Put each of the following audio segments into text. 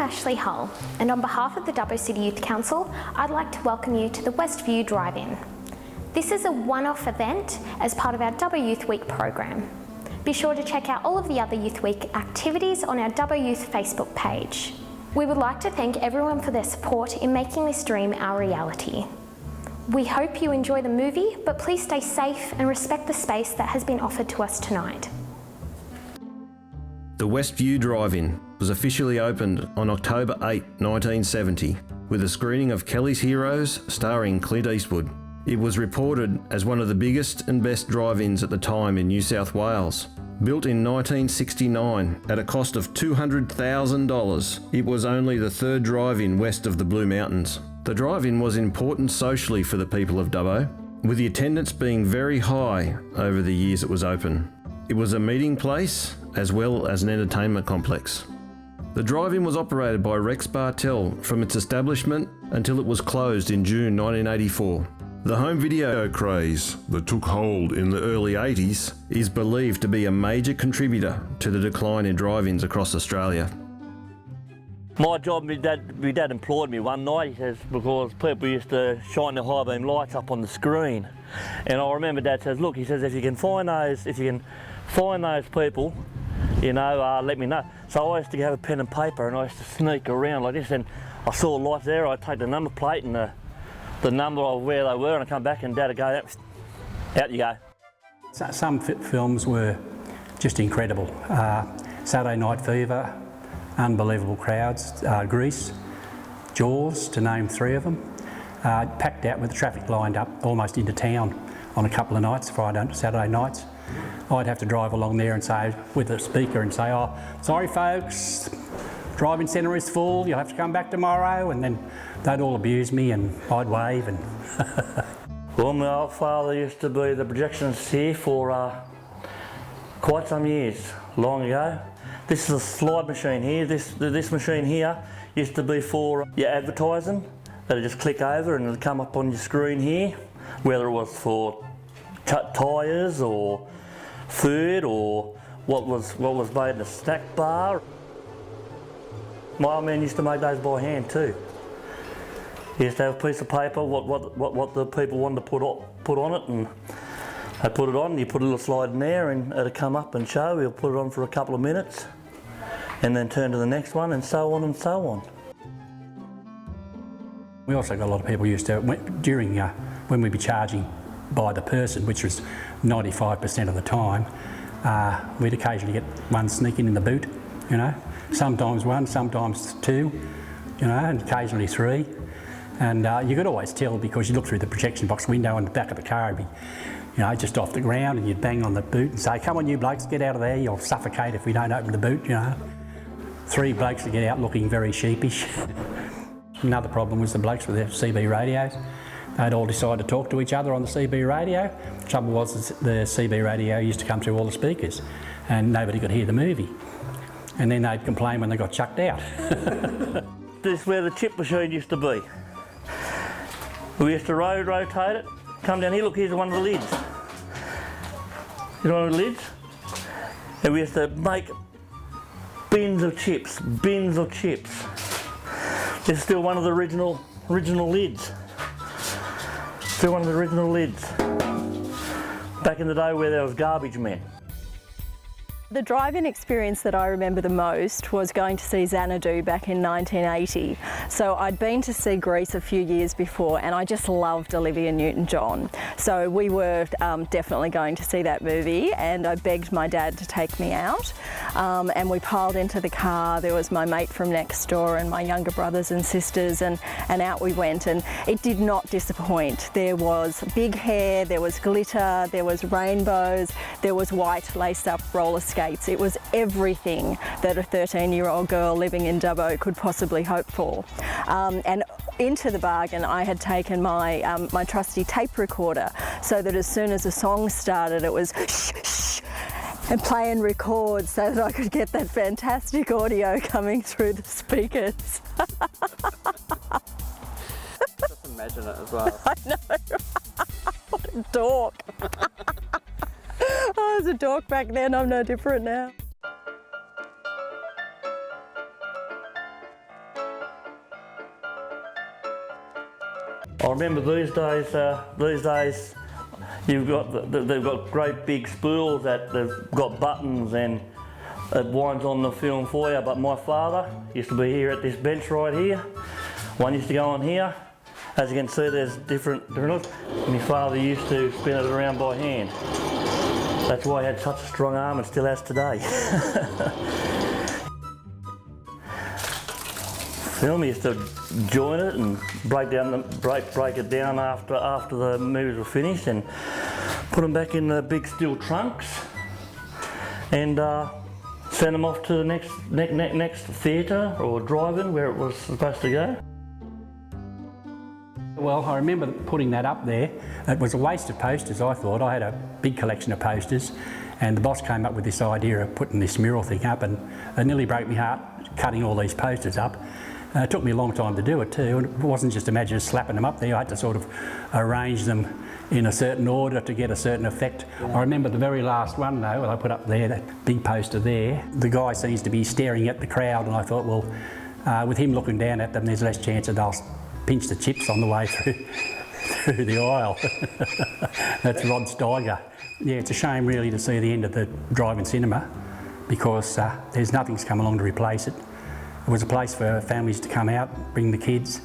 Ashley Hull, and on behalf of the Dubbo City Youth Council, I'd like to welcome you to the Westview Drive-in. This is a one-off event as part of our Dubbo Youth Week program. Be sure to check out all of the other Youth Week activities on our Dubbo Youth Facebook page. We would like to thank everyone for their support in making this dream our reality. We hope you enjoy the movie, but please stay safe and respect the space that has been offered to us tonight. The Westview Drive-in was officially opened on October 8, 1970, with a screening of Kelly's Heroes starring Clint Eastwood. It was reported as one of the biggest and best drive-ins at the time in New South Wales. Built in 1969 at a cost of $200,000, it was only the third drive-in west of the Blue Mountains. The drive-in was important socially for the people of Dubbo, with the attendance being very high over the years it was open. It was a meeting place as well as an entertainment complex. The drive-in was operated by Rex Bartell from its establishment until it was closed in June 1984. The home video craze that took hold in the early 80s is believed to be a major contributor to the decline in drive-ins across Australia. My job, my dad employed me one night, he says, because people used to shine their high beam lights up on the screen. And I remember Dad says, look, he says, if you can find those people, you know, let me know. So I used to have a pen and paper and I used to sneak around like this, and I saw lights there, I'd take the number plate and the number of where they were, and I'd come back and Dad would go, out you go. Some films were just incredible. Saturday Night Fever, unbelievable crowds, Grease, Jaws, to name three of them. Packed out with the traffic lined up almost into town on a couple of nights, Friday and Saturday nights. I'd have to drive along there and say, with a speaker, and say, oh, sorry folks, driving centre is full, you'll have to come back tomorrow, and then they'd all abuse me and I'd wave. And Well, my old father used to be the projectionist here for quite some years, long ago. This is a slide machine here. This machine here used to be for your advertising. That'd just click over and it'd come up on your screen here, whether it was for tyres or food or what was made in a snack bar. My old man used to make those by hand too. He used to have a piece of paper, what the people wanted to put on it, and they put it on, you put a little slide in there and it'd come up and show. We'll put it on for a couple of minutes and then turn to the next one, and so on and so on. We also got a lot of people used to, during when we'd be charging by the person, which was 95% of the time, we'd occasionally get one sneaking in the boot, you know. Sometimes one, sometimes two, you know, and occasionally three. And you could always tell because you look through the projection box window on the back of the car, it'd be, you know, just off the ground, and you'd bang on the boot and say, come on you blokes, get out of there, you'll suffocate if we don't open the boot, you know. Three blokes would get out looking very sheepish. Another problem was the blokes with their CB radios. They'd all decide to talk to each other on the CB radio. The trouble was the CB radio used to come through all the speakers and nobody could hear the movie. And then they'd complain when they got chucked out. This is where the chip machine used to be. We used to rotate it, come down here, look, here's one of the lids. Here's one of the lids. And we used to make bins of chips. This is still one of the original lids. Still one of the original lids. Back in the day where there was garbage men. The drive-in experience that I remember the most was going to see Xanadu back in 1980. So I'd been to see Grease a few years before and I just loved Olivia Newton-John. So we were definitely going to see that movie, and I begged my dad to take me out. And we piled into the car. There was my mate from next door and my younger brothers and sisters, and out we went, and it did not disappoint. There was big hair, there was glitter, there was rainbows, there was white laced up roller skates. It was everything that a 13-year-old girl living in Dubbo could possibly hope for. And into the bargain, I had taken my, my trusty tape recorder, so that as soon as a song started, it was shh, shh, and play and record, so that I could get that fantastic audio coming through the speakers. Just imagine it as well. I know. What a dork. I was a dork back then, I'm no different now. I remember these days you've got they've got great big spools that they've got buttons and it winds on the film for you. But my father used to be here at this bench right here. One used to go on here. As you can see, there's different. My father used to spin it around by hand. That's why he had such a strong arm and still has today. Film used to join it and break it down after the movies were finished, and put them back in the big steel trunks and send them off to the next theatre or drive-in where it was supposed to go. Well, I remember putting that up there. It was a waste of posters, I thought. I had a big collection of posters, and the boss came up with this idea of putting this mural thing up, and it nearly broke my heart cutting all these posters up. It took me a long time to do it too, and it wasn't just a matter of slapping them up there. I had to sort of arrange them in a certain order to get a certain effect. I remember the very last one though, that I put up there, that big poster there. The guy seems to be staring at the crowd, and I thought, well, with him looking down at them, there's less chance that they'll pinch the chips on the way through the aisle. That's Rod Steiger. Yeah, it's a shame really to see the end of the drive-in cinema, because there's nothing's come along to replace it. It was a place for families to come out, bring the kids.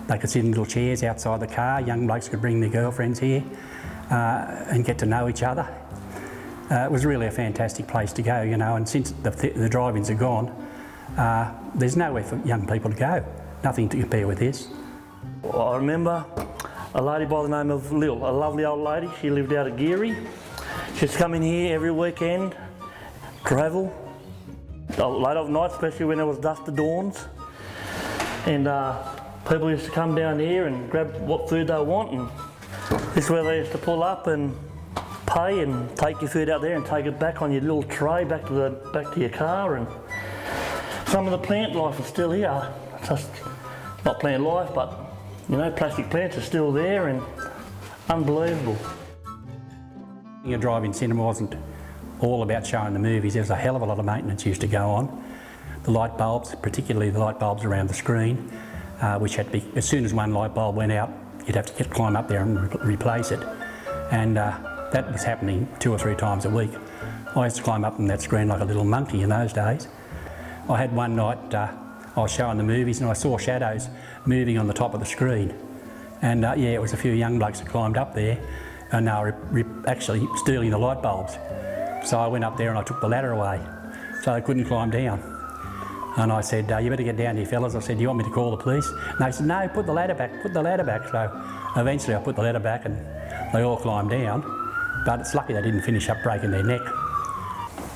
They could sit in little chairs outside the car. Young blokes could bring their girlfriends here and get to know each other. It was really a fantastic place to go, you know, and since the drive-ins are gone, there's nowhere for young people to go. Nothing to compare with this. I remember a lady by the name of Lil, a lovely old lady. She lived out of Geary. She'd come in here every weekend, travel, late of night, especially when there was dusty dawns. And people used to come down here and grab what food they want, and this is where they used to pull up and pay and take your food out there and take it back on your little tray back to your car. And some of the plant life is still here. It's just not plant life, but you know, plastic plants are still there, and unbelievable. A drive-in cinema wasn't all about showing the movies. There was a hell of a lot of maintenance used to go on. The light bulbs, particularly the light bulbs around the screen, which had to be, as soon as one light bulb went out, you'd have to climb up there and replace it. And that was happening 2 or 3 times a week. I used to climb up on that screen like a little monkey in those days. I had one night, I was showing the movies and I saw shadows moving on the top of the screen. And yeah, it was a few young blokes that climbed up there, and they were actually stealing the light bulbs. So I went up there and I took the ladder away, so they couldn't climb down. And I said, you better get down here, fellas. I said, do you want me to call the police? And they said, no, put the ladder back, put the ladder back. So eventually I put the ladder back and they all climbed down, but it's lucky they didn't finish up breaking their neck.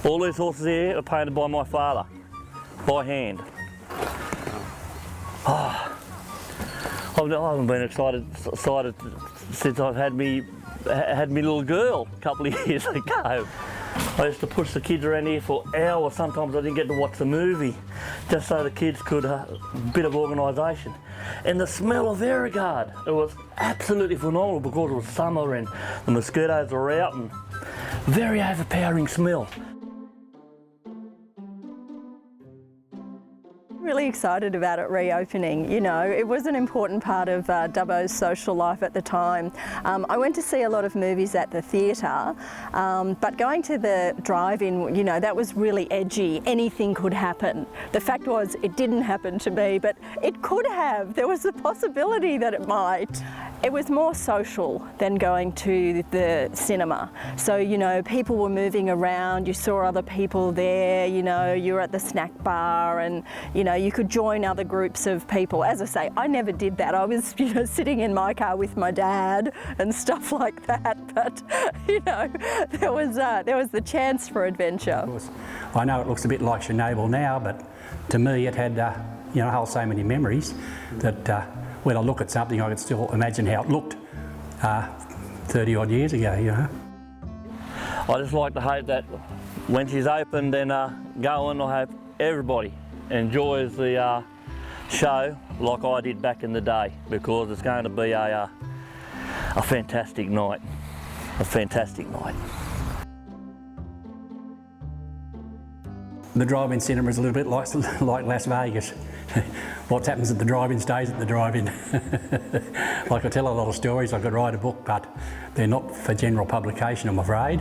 All these horses here are painted by my father, by hand. Oh, I haven't been excited since I've had me little girl a couple of years ago. I used to push the kids around here for hours. Sometimes I didn't get to watch the movie, just so the kids could a bit of organisation. And the smell of Aerogard, it was absolutely phenomenal because it was summer and the mosquitoes were out, and very overpowering smell. really excited about it reopening. You know, it was an important part of Dubbo's social life at the time. I went to see a lot of movies at the theatre, but going to the drive-in, you know, that was really edgy. Anything could happen. The fact was, it didn't happen to me, but it could have. There was the possibility that it might. It was more social than going to the cinema. So, you know, people were moving around, you saw other people there, you know, you were at the snack bar and, you know, you could join other groups of people. As I say, I never did that. I was, you know, sitting in my car with my dad and stuff like that. But, you know, there was the chance for adventure. Of course. I know it looks a bit like Chernobyl now, but to me it had, you know, hold so many memories that when I look at something, I can still imagine how it looked 30 odd years ago, you know. I just like to hope that when she's opened and going, I hope everybody enjoys the show like I did back in the day, because it's going to be a fantastic night, a fantastic night. The drive-in cinema is a little bit like Las Vegas. What happens at the drive-in stays at the drive-in. I could tell a lot of stories, I could write a book, but they're not for general publication, I'm afraid.